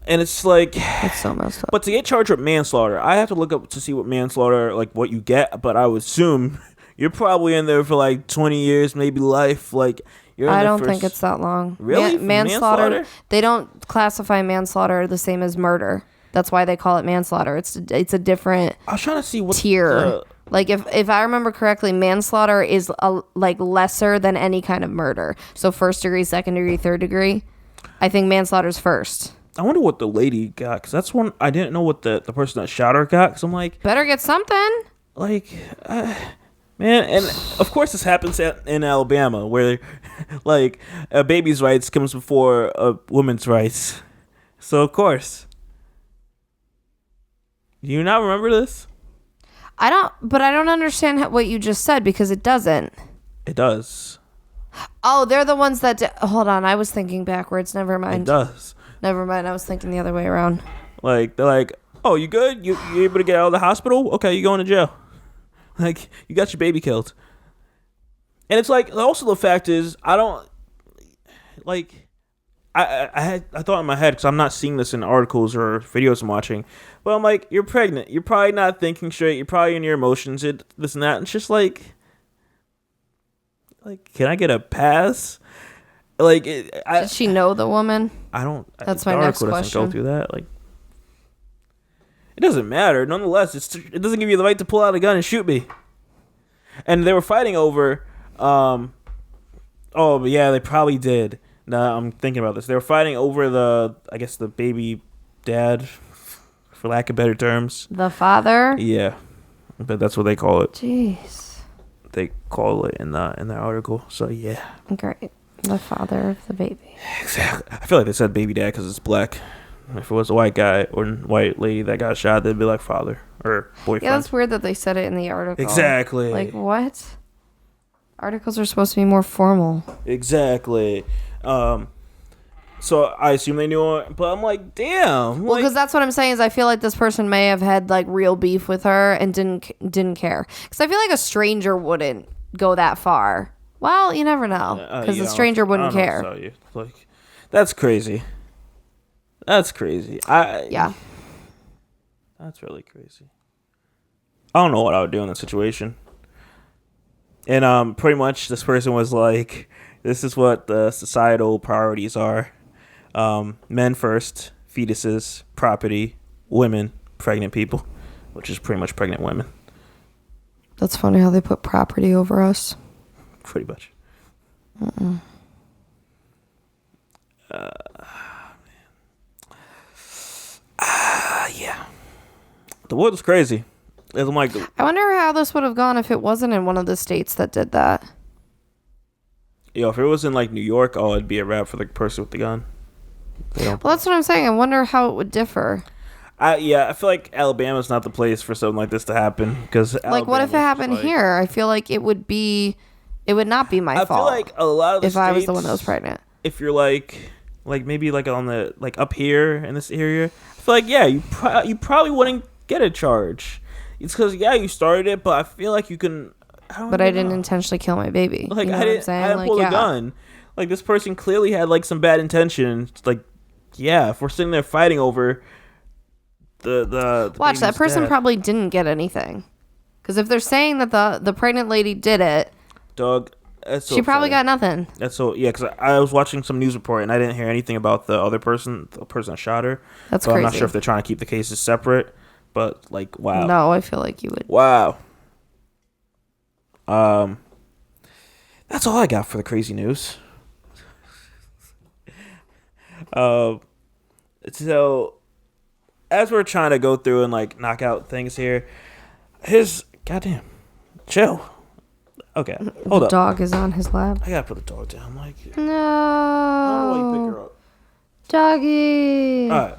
And it's like, it's so messed up. But to get charged with manslaughter, I have to look up to see what manslaughter, like what you get. But I would assume you're probably in there for like 20 years, maybe life. Like you're. I don't think it's that long. Really, manslaughter? They don't classify manslaughter the same as murder. That's why they call it manslaughter. It's a different. I was trying to see what tier. Like if I remember correctly, manslaughter is like lesser than any kind of murder. So 1st degree, 2nd degree, 3rd degree. I think manslaughter's first. I wonder what the lady got, because that's one I didn't know what the person that shot her got. Because I'm like, better get something. Like, man, and of course this happens in Alabama where like a baby's rights comes before a woman's rights. So of course, do you not remember this? I don't understand what you just said because it doesn't. It does. Oh, they're the ones that... Hold on, I was thinking backwards. Never mind. It does. Never mind, I was thinking the other way around. Like, they're like, oh, you good? You able to get out of the hospital? Okay, you going to jail. Like, you got your baby killed. And it's like, also the fact is, I don't... Like... I thought in my head, because I'm not seeing this in articles or videos I'm watching, but I'm like, you're pregnant. You're probably not thinking straight. You're probably in your emotions, this and that. And it's just like, can I get a pass? Like, did she know the woman? I don't. That's my next question. Doesn't go through that. Like, it doesn't matter. Nonetheless, it doesn't give you the right to pull out a gun and shoot me. And they were fighting over. Oh, but yeah, they probably did. Nah, I'm thinking about this. They were fighting over the baby dad, for lack of better terms. The father? Yeah, but that's what they call it. Jeez. They call it in their article. So yeah. Great. The father of the baby. Exactly. I feel like they said baby dad because it's black. If it was a white guy or white lady that got shot, they'd be like father or boyfriend. Yeah, that's weird that they said it in the article. Exactly. Like what? Articles are supposed to be more formal. Exactly. So I assume they knew it, but I'm like, damn. Well, because that's what I'm saying is I feel like this person may have had like real beef with her and didn't care. Because I feel like a stranger wouldn't go that far. Well, you never know, because the stranger wouldn't care. Like, that's crazy. That's crazy. Yeah. That's really crazy. I don't know what I would do in that situation. And pretty much this person was like, this is what the societal priorities are. Men first, fetuses, property, women, pregnant people, which is pretty much pregnant women. That's funny how they put property over us. Pretty much. Yeah. The world is crazy. I'm like, I wonder how this would have gone if it wasn't in one of the states that did that. if it was in like New York, it'd be a wrap for the person with the gun. Well, that's what I'm saying. I wonder how it would differ. I feel like Alabama's not the place for something like this to happen because like, what if it happened here? I feel like it would not be my fault. I feel like a lot of the if I was the one that was pregnant. If you're like maybe like on the like up here in this area, I feel like you probably wouldn't get a charge. It's because you started it, but I feel like you can. But I didn't intentionally kill my baby. Like, you know I didn't pull the gun. Like, this person clearly had like some bad intentions. Like, if we're sitting there fighting over the watch, that person dead. Probably didn't get anything. Because if they're saying that the pregnant lady did it, dog, she probably got nothing. That's so because I was watching some news report and I didn't hear anything about the person that shot her. That's crazy. I'm not sure if they're trying to keep the cases separate, but like, wow. No, I feel like you would. Wow. That's all I got for the crazy news. So as we're trying to go through and like knock out things here, goddamn, chill. Okay, hold up. The dog is on his lap. I gotta put the dog down. Like, no. I don't know why you pick her up. Doggy. All right.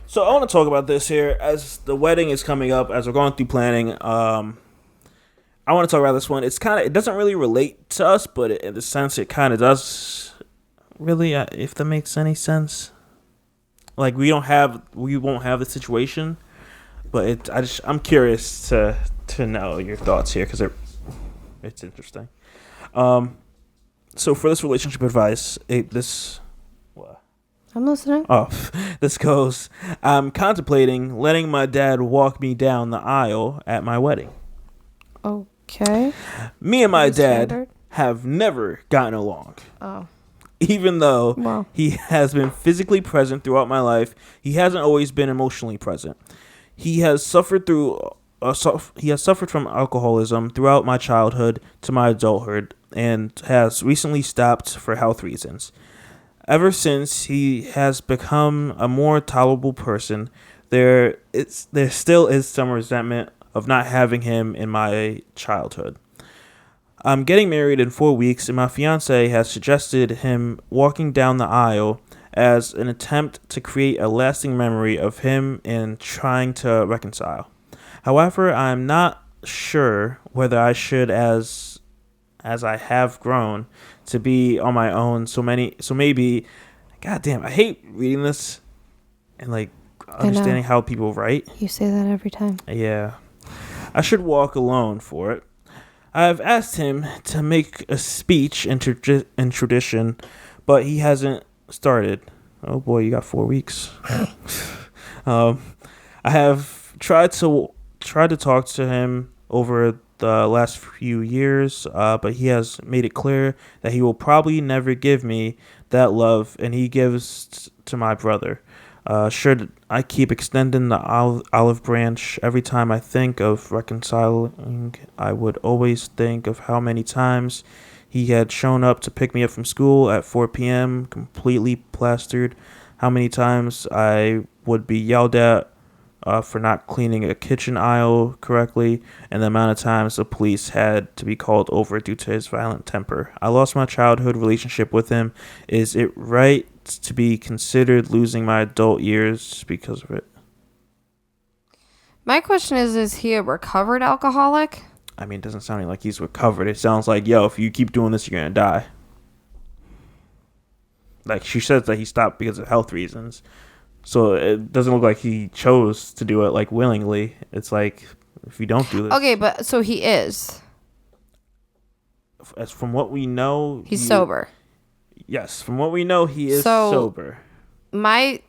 So I want to talk about this here as the wedding is coming up. As we're going through planning, I want to talk about this one. It doesn't really relate to us, but in the sense it kind of does. Really, if that makes any sense. Like we won't have the situation, but I'm curious to know your thoughts here because it's interesting. So for this relationship advice, what? I'm listening. Oh, this goes. I'm contemplating letting my dad walk me down the aisle at my wedding. Okay. Me and my dad have never gotten along. Oh. Even though he has been physically present throughout my life, he hasn't always been emotionally present. He has suffered from alcoholism throughout my childhood to my adulthood and has recently stopped for health reasons. Ever since he has become a more tolerable person, there still is some resentment of not having him in my childhood. I'm getting married in 4 weeks, and my fiance has suggested him walking down the aisle as an attempt to create a lasting memory of him and trying to reconcile. However, I'm not sure whether I should, as I have grown to be on my own. So maybe, goddamn, I hate reading this and like understanding how people write. You say that every time. Yeah. I should walk alone for it. I've asked him to make a speech in tradition, but he hasn't started. Oh boy, you got 4 weeks. I have tried to talk to him over the last few years, but he has made it clear that he will probably never give me that love, and he gives to my brother. Should I keep extending the olive branch every time I think of reconciling? I would always think of how many times he had shown up to pick me up from school at 4 p.m. completely plastered. How many times I would be yelled at for not cleaning a kitchen aisle correctly, and the amount of times the police had to be called over due to his violent temper. I lost my childhood relationship with him. Is it right to be considered losing my adult years because of it? My question is he a recovered alcoholic? I mean, it doesn't sound like he's recovered. It sounds like, if you keep doing this, you're going to die. Like, she says that he stopped because of health reasons. So it doesn't look like he chose to do it, like, willingly. It's like, if you don't do this. Okay, but so he is. As from what we know, he's sober. Yes, from what we know, he is sober. Because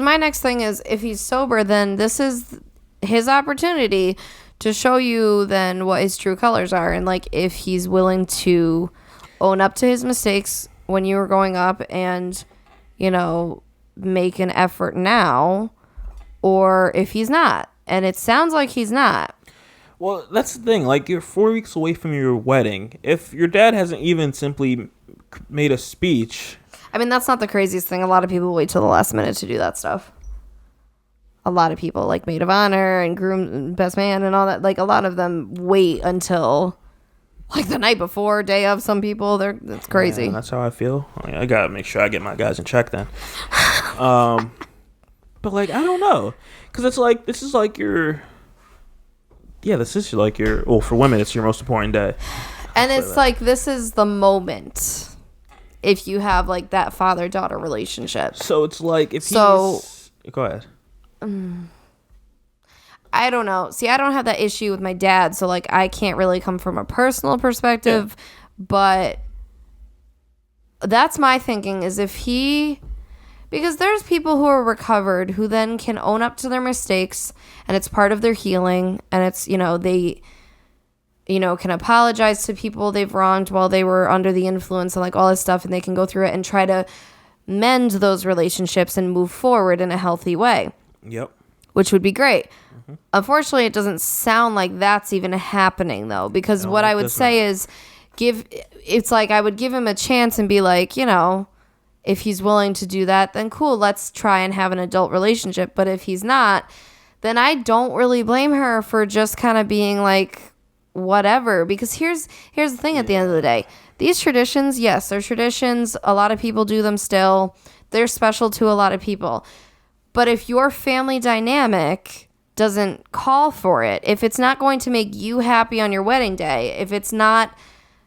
my next thing is, if he's sober, then this is his opportunity to show you then what his true colors are. And, like, if he's willing to own up to his mistakes when you were growing up and, make an effort now, or if he's not. And it sounds like he's not. Well, that's the thing. Like, you're 4 weeks away from your wedding. If your dad hasn't even simply made a speech. I mean, that's not the craziest thing. A lot of people wait till the last minute to do that stuff. A lot of people, like maid of honor and groom and best man and all that, like a lot of them wait until like the night before, day of. Some people, it's crazy. Yeah, that's how I feel. I gotta make sure I get my guys in check then. But like, I don't know, because it's like, this is like your, well, for women, it's your most important day. And it's like, this is the moment if you have like that father-daughter relationship. So it's like, if he's, go ahead. I don't know. See, I don't have that issue with my dad, so like I can't really come from a personal perspective, but that's my thinking is because there's people who are recovered who then can own up to their mistakes, and it's part of their healing, and it's, they can apologize to people they've wronged while they were under the influence and like all this stuff, and they can go through it and try to mend those relationships and move forward in a healthy way. Yep. Which would be great. Mm-hmm. Unfortunately, it doesn't sound like that's even happening though, because what I would say is it's like I would give him a chance and be like, if he's willing to do that, then cool, let's try and have an adult relationship. But if he's not, then I don't really blame her for just kind of being like, whatever. Because here's the thing at the end of the day. These traditions, yes, they're traditions. A lot of people do them still. They're special to a lot of people. But if your family dynamic doesn't call for it, if it's not going to make you happy on your wedding day, if it's not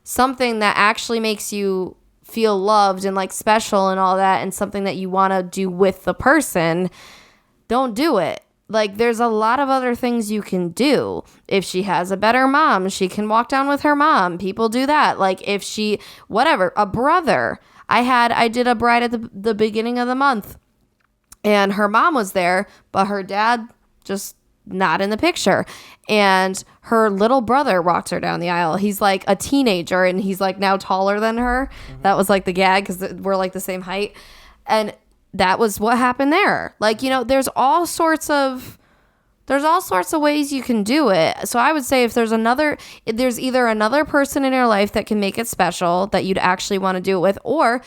something that actually makes you feel loved and like special and all that, and something that you want to do with the person, don't do it. Like, there's a lot of other things you can do. If she has a better mom, she can walk down with her mom. People do that. Like, if she, whatever, a brother. I did a bride at the beginning of the month, and her mom was there, but her dad just not in the picture. And her little brother walked her down the aisle. He's like a teenager, and he's like now taller than her. Mm-hmm. That was like the gag, because we're like the same height. And that was what happened there. Like, there's all sorts of ways you can do it. So I would say if there's either another person in your life that can make it special that you'd actually want to do it with, or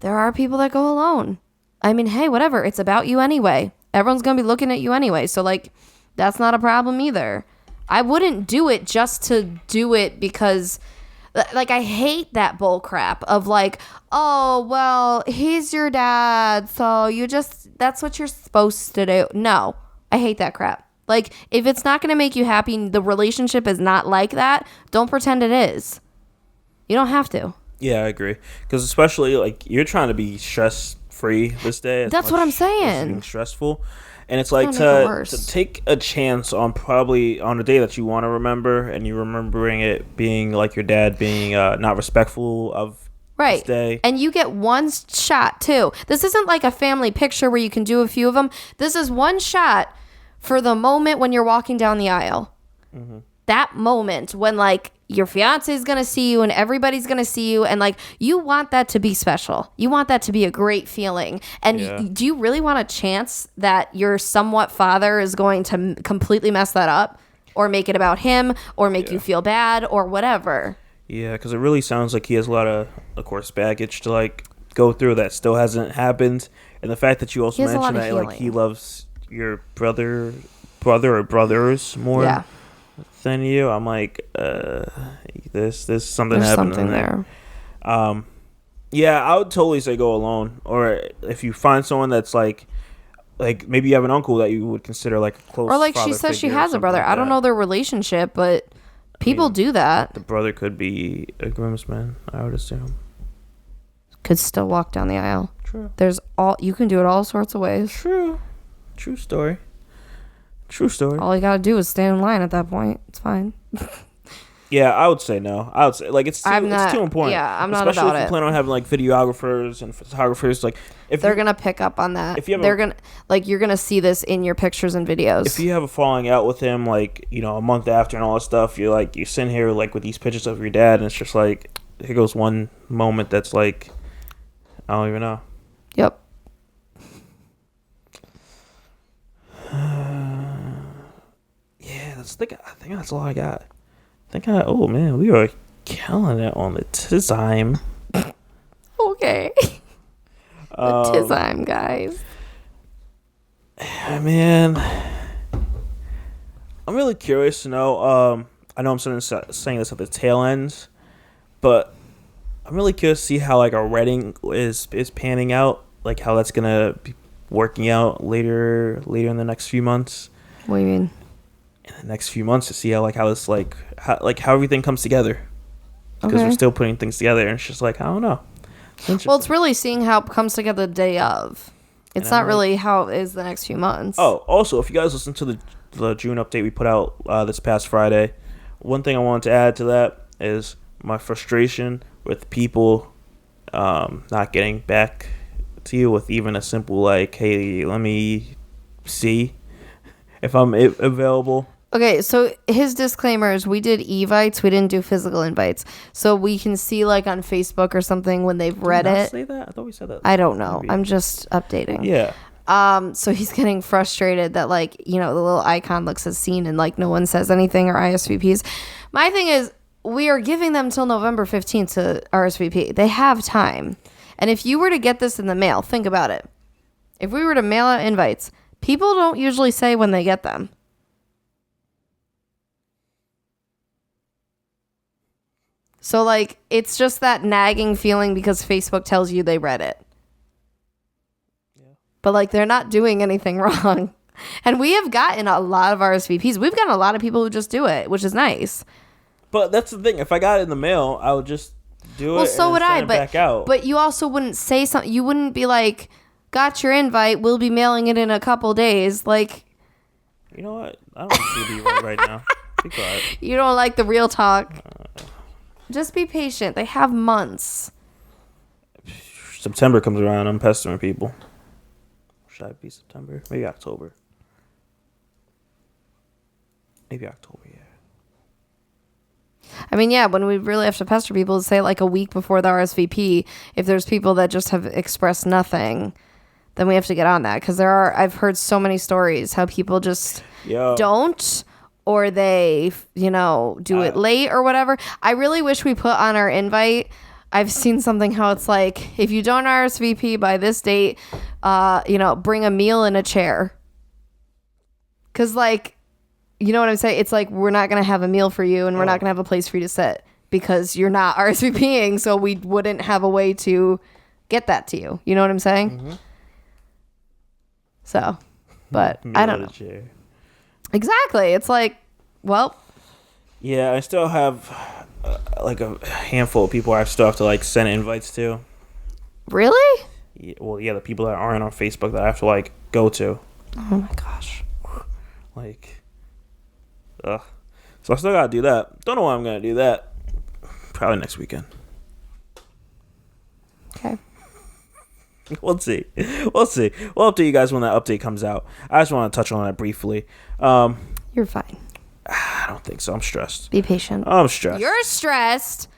there are people that go alone. I mean, hey, whatever. It's about you anyway. Everyone's going to be looking at you anyway. So like, that's not a problem either. I wouldn't do it just to do it because like, I hate that bull crap of like, oh, well, he's your dad, so that's what you're supposed to do. No, I hate that crap. Like, if it's not going to make you happy, the relationship is not like that, don't pretend it is. You don't have to. Yeah, I agree. Because especially, like, you're trying to be stress-free this day. That's what I'm saying. It's being stressful. And it's like to take a chance on probably on a day that you want to remember, and you're remembering it being like your dad being not respectful of this day. And you get one shot too. This isn't like a family picture where you can do a few of them. This is one shot for the moment when you're walking down the aisle. Mm-hmm. That moment when like your fiance is going to see you and everybody's going to see you, and like you want that to be special. You want that to be a great feeling. And do you really want a chance that your somewhat father is going to completely mess that up or make it about him or make you feel bad or whatever? Yeah, because it really sounds like he has a lot of course, baggage to like go through that still hasn't happened. And the fact that you also mentioned that like he loves your brother or brothers more than you, I'm like, there's something There's happening something there. Yeah, I would totally say go alone. Or if you find someone that's like maybe you have an uncle that you would consider like a close, or like she says she has a brother. Like I don't know their relationship, but people do that. The brother could be a groomsman, I would assume. Could still walk down the aisle. True. You can do it all sorts of ways. True story. All you gotta do is stand in line at that point. It's fine. Yeah, I would say no. I would say like it's too important. Yeah, I'm not especially about it. if you plan on having like videographers and photographers. Like if they're gonna pick up on that, if you're gonna see this in your pictures and videos. If you have a falling out with him, like a month after and all that stuff, you're sitting here like with these pictures of your dad, and it's just like here goes one moment that's like I don't even know. Yep. Yeah, I think that's all I got. Oh man, we are killing it on the time. Okay. Tis time, guys. Man, I'm really curious to know. I know I'm saying this at the tail ends, but I'm really curious to see how like our wedding is panning out. Like how that's gonna be working out later in the next few months. What do you mean? In the next few months to see how this how everything comes together. Because we're still putting things together, and it's just like I don't know. Well, it's really seeing how it comes together the day of. It's not really how it is the next few months. Oh, also, if you guys listen to the June update we put out this past Friday, one thing I wanted to add to that is my frustration with people not getting back to you with even a simple like, hey, let me see if I'm available. Okay, so his disclaimer is we did evites, we didn't do physical invites. So we can see like on Facebook or something when they've read it. Say that? I thought we said that. I don't know. Maybe. I'm just updating. Yeah. So he's getting frustrated that like, you know, the little icon looks as seen and like no one says anything or RSVPs. My thing is we are giving them till November 15th to RSVP. They have time. And if you were to get this in the mail, think about it. If we were to mail out invites, people don't usually say when they get them. So, like, it's just that nagging feeling because Facebook tells you they read it. Yeah. But, like, they're not doing anything wrong. And we have gotten a lot of RSVPs. We've gotten a lot of people who just do it, which is nice. But that's the thing. If I got it in the mail, I would just do it. Well, so would I. Back out. But you also wouldn't say something. You wouldn't be like, got your invite. We'll be mailing it in a couple days. Like, you know what? I don't want you to be right now. Be quiet. You don't like the real talk. Just be patient. They have months. September comes around. I'm pestering people. Should I be September? Maybe October. Yeah. I mean, yeah, when we really have to pester people, say like a week before the RSVP, if there's people that just have expressed nothing, then we have to get on that. Because I've heard so many stories how people just don't. Or they, you know, do it late or whatever. I really wish we put on our invite. I've seen something how it's like, if you don't RSVP by this date, you know, bring a meal and a chair. Because, like, you know what I'm saying? It's like, we're not going to have a meal for you and we're not going to have a place for you to sit because you're not RSVPing. So we wouldn't have a way to get that to you. You know what I'm saying? Mm-hmm. So, but I don't know. Chair. Exactly. It's like, well. Yeah, I still have like a handful of people I still have to like send invites to. Really? Yeah, well, yeah, the people that aren't on Facebook that I have to like go to. Oh my gosh. Like, so I still gotta do that. Don't know why I'm gonna do that. Probably next weekend. Okay. We'll see. We'll update you guys when that update comes out. I just want to touch on that briefly. You're fine. I don't think so. I'm stressed. Be patient. I'm stressed. You're stressed.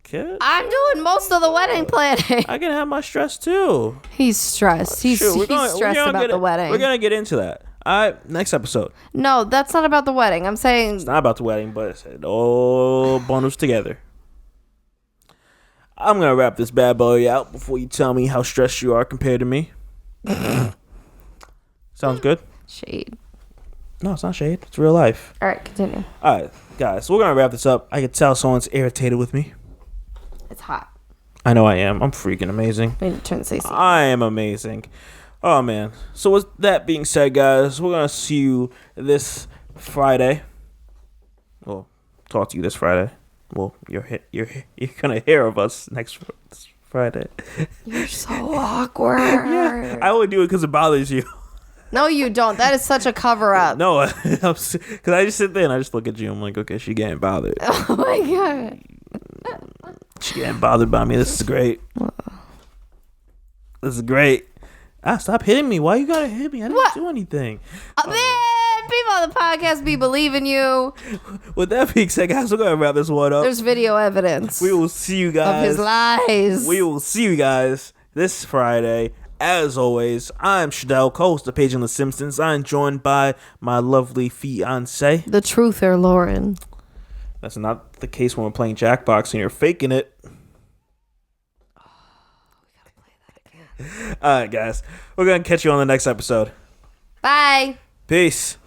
Kid? I'm doing most of the wedding planning. I can have my stress too. He's stressed. He's stressed about the wedding. We're gonna get into that. All right, next episode. No, that's not about the wedding. I'm saying it's not about the wedding, but it all bundles together. I'm going to wrap this bad boy out before you tell me how stressed you are compared to me. Sounds good? Shade. No, it's not shade. It's real life. All right, continue. All right, guys. So we're going to wrap this up. I can tell someone's irritated with me. It's hot. I know I am. I'm freaking amazing. We need to turn the AC. I am amazing. Oh, man. So with that being said, guys, we're going to see you this Friday. Well, talk to you this Friday. Well, you're gonna hear of us next Friday. You're so awkward. Yeah, I only do it because it bothers you. No, you don't. That is such a cover up. No, because I just sit there and I just look at you. I'm like, okay, she getting bothered. Oh my god. She getting bothered by me. This is great. This is great. Stop hitting me. Why you gotta hit me? I didn't do anything. Man, people on the podcast be believing you. With that being said, guys, we're gonna wrap this one up. There's video evidence. We will see you guys. Of his lies. We will see you guys this Friday. As always, I'm Shadell, co-host of Paging the Simpsons. I'm joined by my lovely fiance, the truther, Lauren. That's not the case when we're playing Jackbox and you're faking it. Oh, we gotta play that again. All right, guys. We're going to catch you on the next episode. Bye. Peace.